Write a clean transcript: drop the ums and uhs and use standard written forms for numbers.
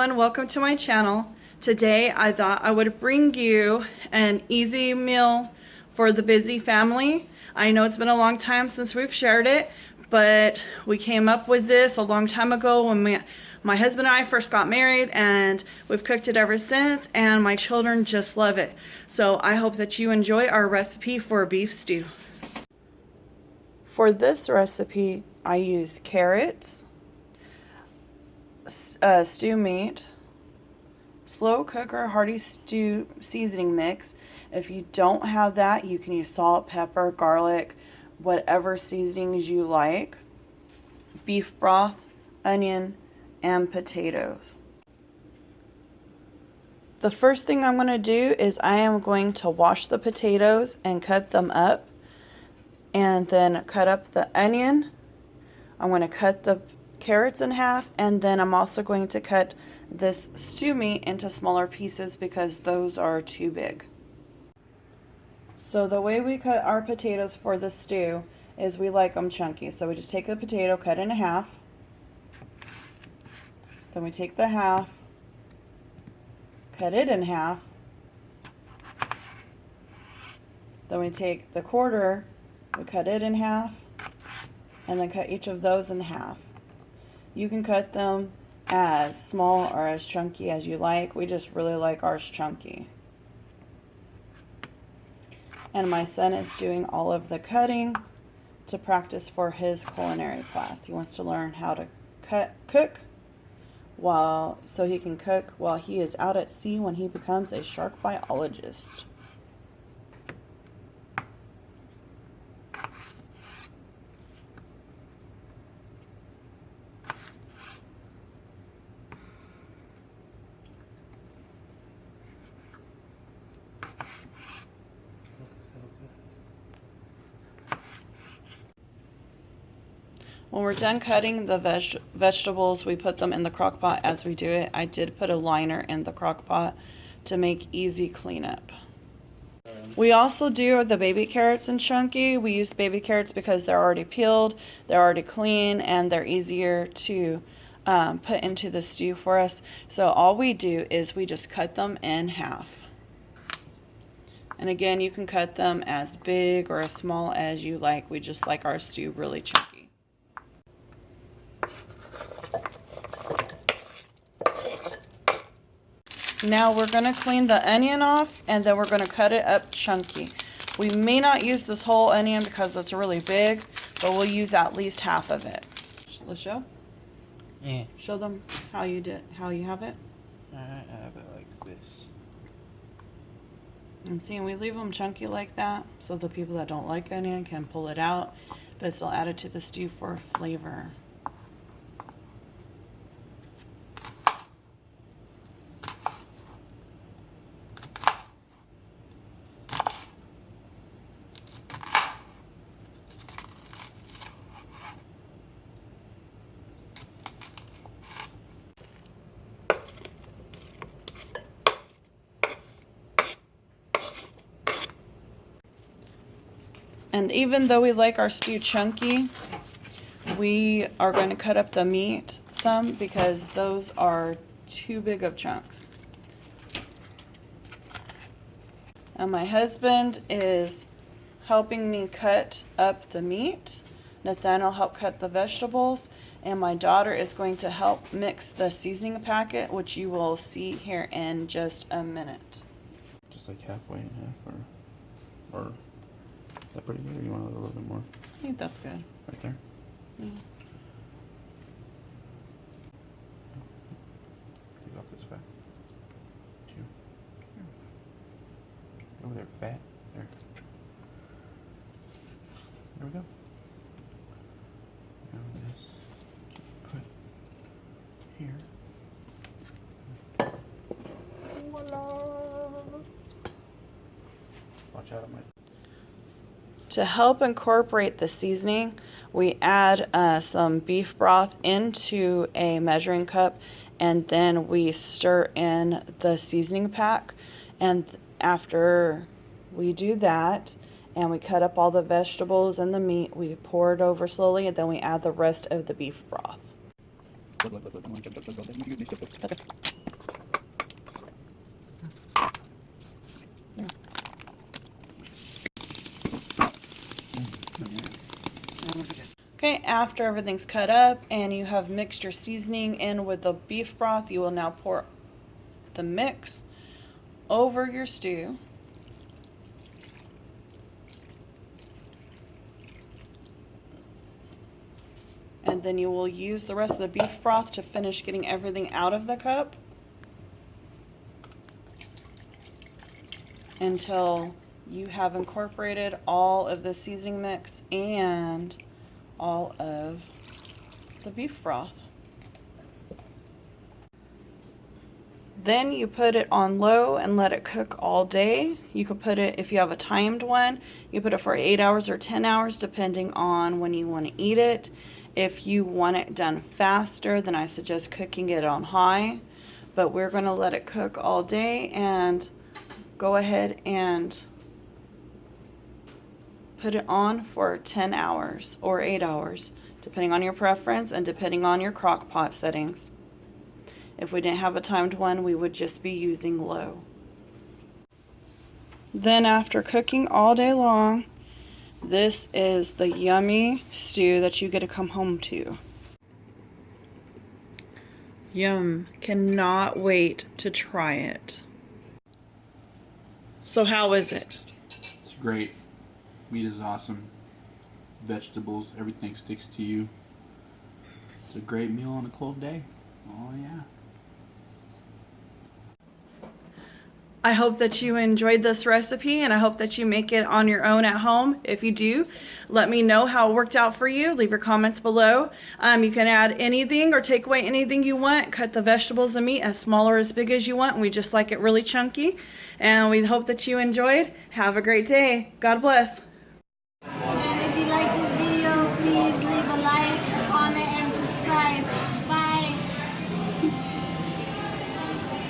everyone, welcome to my channel. Today I thought I would bring you an easy meal for the busy family. I know it's been a long time since we've shared it, but we came up with this a long time ago when my husband and I first got married, and we've cooked it ever since, and my children just love it. So I hope that you enjoy our recipe for beef stew. For this recipe I use carrots, stew meat, slow cooker hearty stew seasoning mix. If you don't have that, you can use salt, pepper, garlic, whatever seasonings you like, beef broth, onion, and potatoes. The first thing I'm going to do is I am going to wash the potatoes and cut them up, and then cut up the onion. I'm going to cut the carrots in half, and then I'm also going to cut this stew meat into smaller pieces because those are too big. So the way we cut our potatoes for the stew is we like them chunky. So we just take the potato, cut it in half, then we take the half, cut it in half, then we take the quarter, we cut it in half, and then cut each of those in half. You can cut them as small or as chunky as you like. We just really like ours chunky. And my son is doing all of the cutting to practice for his culinary class. He wants to learn how to cook so he can cook while he is out at sea when he becomes a shark biologist. When we're done cutting the vegetables, we put them in the crock pot as we do it. I did put a liner in the crock pot to make easy cleanup. We also do the baby carrots in chunky. We use baby carrots because they're already peeled, they're already clean, and they're easier to put into the stew for us. So all we do is we just cut them in half. And again, you can cut them as big or as small as you like. We just like our stew really chunky. Now we're going to clean the onion off, and then we're going to cut it up chunky. We may not use this whole onion because it's really big, but we'll use at least half of it. Let's show? Yeah. Show them how you have it. I have it like this. And see, we leave them chunky like that so the people that don't like onion can pull it out, but still add it to the stew for flavor. And even though we like our stew chunky, we are going to cut up the meat some because those are too big of chunks. And my husband is helping me cut up the meat. Nathaniel helped cut the vegetables, and my daughter is going to help mix the seasoning packet, which you will see here in just a minute. Just like halfway in half, or is that pretty good, or you want a little bit more? I think that's good. Right there? Yeah. Take off this fat. Two. Over there, fat. There. There we go. Now this put here. Watch out, I might. To help incorporate the seasoning, we add some beef broth into a measuring cup, and then we stir in the seasoning pack. And after we do that, and we cut up all the vegetables and the meat, we pour it over slowly, and then we add the rest of the beef broth. Okay, after everything's cut up and you have mixed your seasoning in with the beef broth, you will now pour the mix over your stew. And then you will use the rest of the beef broth to finish getting everything out of the cup until you have incorporated all of the seasoning mix and all of the beef broth. Then you put it on low and let it cook all day. You could put it, if you have a timed one, you put it for 8 hours or 10 hours depending on when you want to eat it. If you want it done faster, then I suggest cooking it on high. But we're going to let it cook all day and go ahead and put it on for 10 hours or 8 hours, depending on your preference and depending on your crock pot settings. If we didn't have a timed one, we would just be using low. Then after cooking all day long, this is the yummy stew that you get to come home to. Yum. Cannot wait to try it. So how is it? It's great. Meat is awesome. Vegetables, everything sticks to you. It's a great meal on a cold day. Oh yeah. I hope that you enjoyed this recipe and I hope that you make it on your own at home. If you do, let me know how it worked out for you. Leave your comments below. You can add anything or take away anything you want. Cut the vegetables and meat as small or as big as you want. We just like it really chunky. And we hope that you enjoyed. Have a great day. God bless.